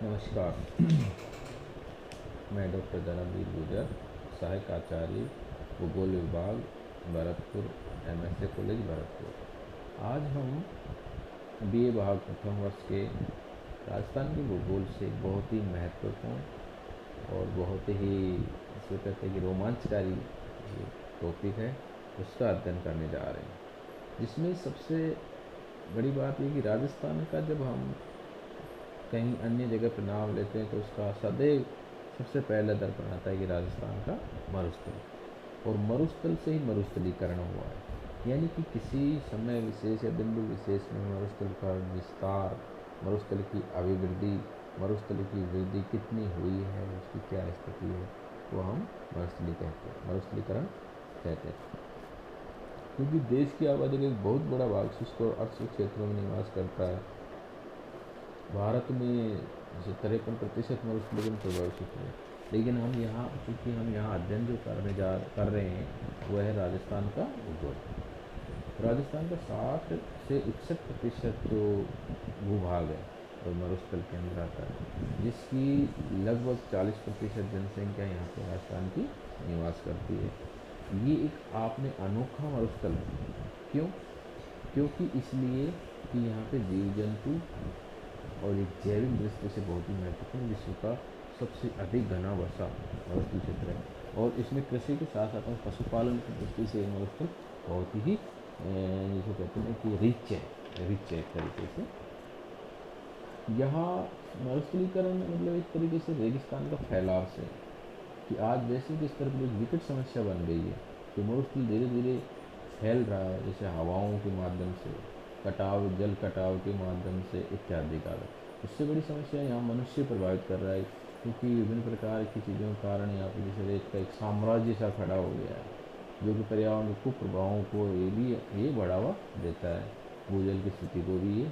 नमस्कार। मैं डॉक्टर धर्मवीर गुर्जर, सहायक आचार्य भूगोल विभाग, भरतपुर, एमएसए कॉलेज भरतपुर। आज हम बीए भाग प्रथम वर्ष के राजस्थान के भूगोल से बहुत ही महत्वपूर्ण और बहुत ही इसको कहते हैं कि रोमांचकारी टॉपिक है, उसका अध्ययन करने जा रहे हैं। जिसमें सबसे बड़ी बात ये कि राजस्थान का जब हम कहीं अन्य जगह पर नाम लेते हैं तो उसका सदैव सबसे पहला दर्पण आता है कि राजस्थान का मरुस्थल, और मरुस्थल से ही मरुस्थलीकरण हुआ है। यानी कि किसी समय विशेष या बिंदु विशेष में मरुस्थल का विस्तार, मरुस्थल की अभिवृद्धि, मरुस्थल की वृद्धि कितनी हुई है, उसकी क्या स्थिति है, वो हम मरुस्थली कहते हैं, मरुस्थलीकरण कहते हैं। क्योंकि देश की आबादी का एक बहुत बड़ा भाग शुष्क और अर्धशुष्क क्षेत्रों में निवास करता है। भारत में जैसे 53% मरुस्थलीकरण प्रभावित है, लेकिन हम यहाँ चूँकि हम यहाँ अध्ययन जो कर रहे हैं वह है राजस्थान का भूगोल। राजस्थान का 60 से 61% जो भूभाग है और मरुस्थल के अंदर आता है, जिसकी लगभग 40% जनसंख्या यहाँ पे राजस्थान की निवास करती है। ये एक आपने अनोखा मरुस्थल है। क्यों? क्योंकि इसलिए कि यहाँ पे जीव जंतु और एक जैविक दृष्टि से बहुत ही महत्वपूर्ण विश्व का सबसे अधिक घना वर्षा मरुस्थल क्षेत्र है, और इसमें कृषि के साथ साथ पशुपालन की दृष्टि से मरुस्थल बहुत ही जिसको कहते हैं कि रिच है एक तरीके से। यहाँ मरुस्थलीकरण मतलब एक तरीके से रेगिस्तान का फैलाव से, कि आज वैश्विक स्तर पर एक विकट समस्या बन गई है कि मरुस्थल धीरे धीरे फैल रहा है, जैसे हवाओं के माध्यम से, कटाव, जल कटाव के माध्यम से इत्यादि कारण। उससे बड़ी समस्या यहाँ मनुष्य प्रभावित कर रहा है, क्योंकि विभिन्न प्रकार की चीज़ों के कारण यहाँ पर जैसे रेत का एक साम्राज्य सा खड़ा हो गया है, जो कि पर्यावरण के कुप्रभावों को ये बढ़ावा देता है, भूजल की स्थिति को भी ये।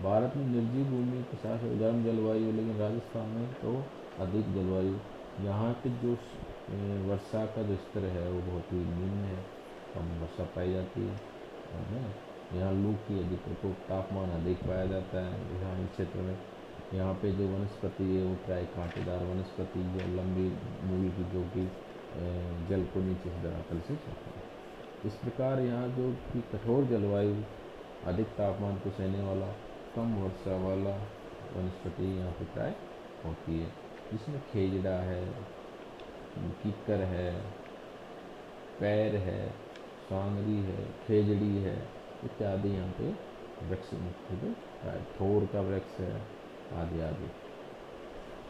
भारत में निर्जीव भूमि के साथ गर्म जलवायु, लेकिन राजस्थान में तो अधिक जलवायु। यहाँ के जो वर्षा का जो स्तर है वो बहुत ही निम्न है, कम वर्षा पाई जाती है ना। यहाँ लू की अधिक प्रकोप, तापमान अधिक पाया जाता है यहाँ क्षेत्र में। यहाँ पे जो वनस्पति है वो प्राय कांटेदार वनस्पति या लंबी मूल की, जो कि जल को नीचे से धरातल से छूती है। इस प्रकार यहाँ जो कि कठोर जलवायु, अधिक तापमान को सहने वाला, कम वर्षा वाला वनस्पति यहाँ पे प्राय होती है, जिसमें खेजड़ा है, कीकर है, पैर है, सांगरी है, खेजड़ी है इत्यादि यहाँ पे वृक्ष मुख्य है, थोर का वृक्ष है आदि आदि।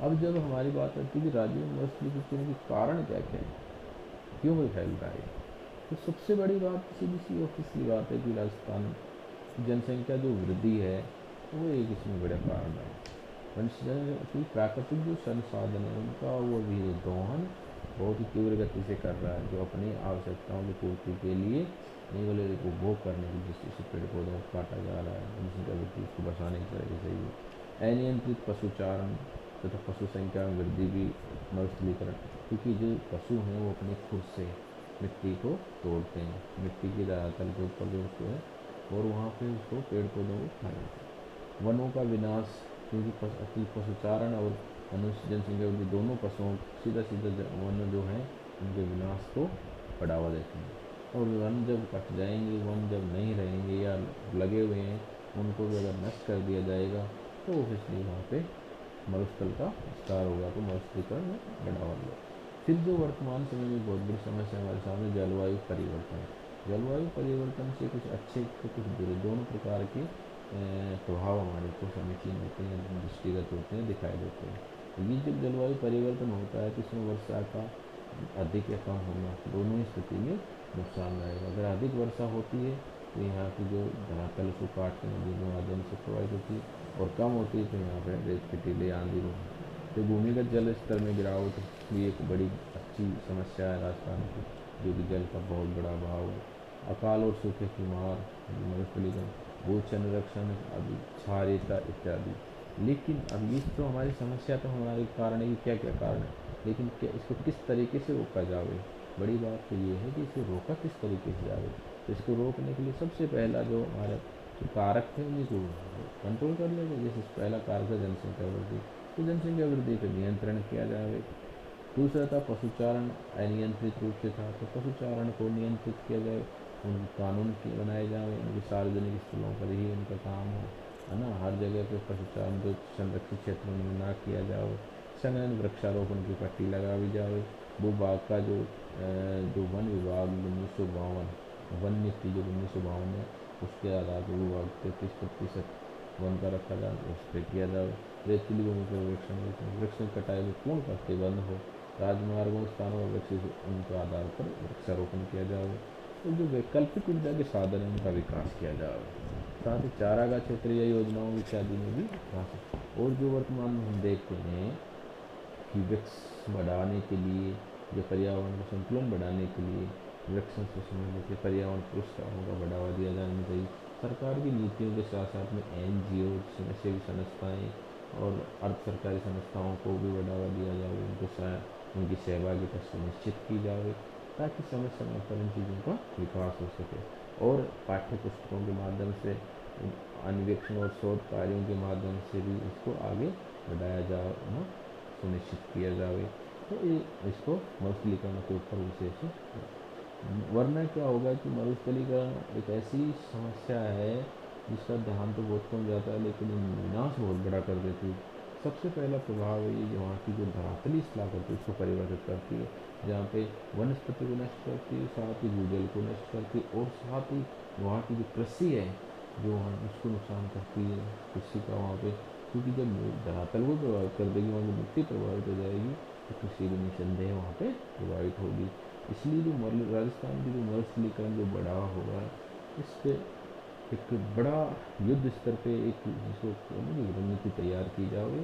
अब जब हमारी बात आती है कि राज्य में मरुस्थलीकरण के कारण क्या क्या है, क्यों वो फैल रहा है, तो सबसे बड़ी बात सीधी सी ऑफिसली बात है कि राजस्थान जनसंख्या जो वृद्धि है वो एक इसमें बड़ा कारण है। प्राकृतिक जो संसाधन है उनका वो भी दोहन बहुत ही तीव्र गति से कर रहा है, जो अपनी आवश्यकताओं की पूर्ति के लिए केवल उपभोग करने की दृष्टि से पेड़ पौधों को काटा जा रहा है, जनसंख्या वृद्धि को बचाने की तरह से ही। अनियंत्रित पशुचारण तथा पशु संख्या में वृद्धि भी मरुस्थलीकरण, क्योंकि जो पशु हैं वो अपने खुद से मिट्टी को तोड़ते हैं, मिट्टी के धरातल के ऊपर जो उसको है, और वहाँ पे उसको पेड़ पौधों को खा जाते हैं। वनों का विनाश, क्योंकि अति पशुचारण और मनुष्य जनसंख्या वृद्धि दोनों पशुओं सीधा वन जो है उनके विनाश को बढ़ावा देते हैं, और वन जब कट जाएंगे, वन जब नहीं रहेंगे या लगे हुए हैं उनको भी अगर नष्ट कर दिया जाएगा तो इसलिए वहाँ पे मरुस्थल का विस्तार होगा, तो मरुस्थलीकरण में बढ़ावा दिया। फिर जो वर्तमान समय में बहुत बड़ी समस्या हमारे सामने जलवायु परिवर्तन। जलवायु परिवर्तन से कुछ अच्छे तो कुछ बुरे दोनों प्रकार के प्रभाव हमारे को समीचीन होते हैं, दृष्टिगत होते हैं, दिखाई देते हैं। ये जब जलवायु परिवर्तन होता है तो इसमें वर्षा का अधिक या कम होना दोनों ही स्थिति में नुकसान रहेगा। अगर अधिक वर्षा होती है तो यहाँ की जो धरातल को काट के नदियों माध्यम से प्रभावित होती है, और कम होती है तो यहाँ पर रेत की टीले आंधी हो। तो भूमिगत जल स्तर में गिरावट भी एक बड़ी अच्छी समस्या है राजस्थान की, जो कि जल का बहुत बड़ा अभाव है। अकाल और सूखे की मार, मरुस्थलीकरण, भू संरक्षण, अभी क्षारियता इत्यादि। लेकिन अब ये तो हमारी समस्या तो हमारे कारण है कि क्या क्या कारण है, लेकिन क्या इसको किस तरीके से रोका जाए। बड़ी बात तो ये है कि इसे रोका किस तरीके से जाए। तो इसको रोकने के लिए सबसे पहला जो हमारा जो कारक थे उन्हीं को कंट्रोल कर लेगा। जैसे पहला कारक है जनसंख्या वृद्धि, तो जनसंख्या वृद्धि पर नियंत्रण किया जाए। दूसरा था पशुचारण, अनियंत्रित रूप से था, तो पशुचारण को नियंत्रित किया जाए, उनके कानून बनाए जाए, उनके सार्वजनिक स्थलों पर ही उनका काम हो, है ना। हर जगह पे पशुचारण जो संरक्षित क्षेत्रों में ना किया जाए। संघन वृक्षारोपण की पट्टी लगा भी जाए। भू भाग का जो वन विभाग 1952 वन नीति जो 1952 है, उसके आधार पर भू भाग 33% वन का रखा जाए, उस पर किया जाए। रेतीली भूमि पर वृक्ष कटाई में पूर्ण प्रतिबंध हो। राजमार्गों स्थानों और वृक्ष उनके आधार पर वृक्षारोपण किया जाए। तो जो वैकल्पिक ऊर्जा के साधन है उनका विकास किया जाए। साथ ही चारागाह क्षेत्रीय योजनाओं इत्यादि में भी विकास। और जो वर्तमान में हम देखते हैं कि वृक्ष बढ़ाने के लिए, जो पर्यावरण का संतुलन बढ़ाने के लिए वृक्षों से संबंधित पर्यावरण पुरस्कारों का बढ़ावा दिया जाना चाहिए। सरकार की नीतियों के साथ साथ में NGO, स्वयंसेवी संस्थाएँ और अर्ध सरकारी संस्थाओं को भी बढ़ावा दिया जाए, उनकी सहभागिता सुनिश्चित की जाए, ताकि समय समय पर इन चीज़ों का विकास हो सके। और पाठ्य पुस्तकों के माध्यम से, अन्वेषण और शोध कार्यों के माध्यम से भी इसको आगे बढ़ाया जाना सुनिश्चित किया जाए। तो ये इसको मरुस्थलीकरण के ऊपर विशेष है। वरना क्या होगा कि मरुस्थलीकरण एक ऐसी समस्या है जिसका ध्यान तो बहुत कम जाता है, लेकिन विनाश बहुत बड़ा कर देती है। सबसे पहला प्रभाव ये जो वहाँ की जो धरातली स्थलाकृति उसको परिवर्तित करती है, जहाँ पे वनस्पति को नष्ट करती है, साथ ही भूजल को नष्ट करती है, और साथ ही वहाँ की जो कृषि है जो वहाँ उसको नुकसान करती है, कृषि का वहाँ पे। क्योंकि जब धरातल को प्रभावित कर देगी, वहाँ की मिट्टी प्रभावित हो जाएगी, तो कृषि भी निसंदेह वहाँ पे प्रभावित होगी। इसलिए जो राजस्थान की जो मरुस्थलीकरण जो बढ़ा होगा, इस पर एक बड़ा युद्ध स्तर पे एक जिसको रणनीति तैयार की जाए,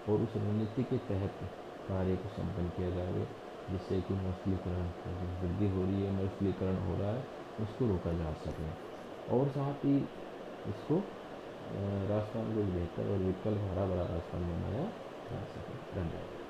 और उस रणनीति के तहत कार्य को संपन्न किया जाए, जिससे कि मरुस्थलीकरण वृद्धि हो रही है, मरुस्थलीकरण हो रहा है, उसको रोका जा सके। और साथ ही इसको राजस्थान को बेहतर और विकल्प हरा भरा राजस्थान बनाया जा सके। धन्यवाद।